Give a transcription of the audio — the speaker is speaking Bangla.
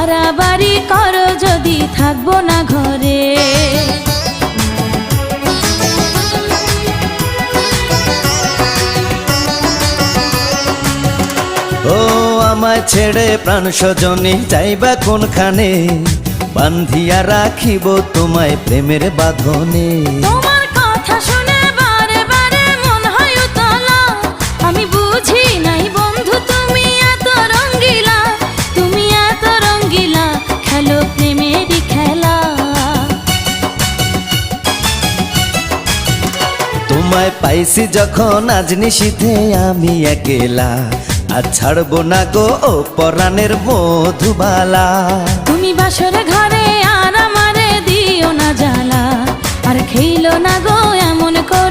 বাড়াবাড়ি করো যদি থাকবো না ঘরে। ও আমায় ছেড়ে প্রাণ স্বজনে যাইবা কোনখানে, বান্ধিয়া রাখিব তোমায় প্রেমের বাঁধনে। তোমার কথা শুনে বারে বারে মন হয় উতলা, আমি বুঝি নাই বন্ধু তুমি এত রঙ্গিলা, তুমি এত রঙ্গিলা, খেলো প্রেমেরই খেলা। তোমায় পাইছি যখন আজ নিশীথে আমি একেলা, আর ছাড়বো না গো ও পরাণের মধুবালা। তুমি বাসর ঘরে আর আমারে দিও না জ্বালা, আর খেইলো না গো এমন করে।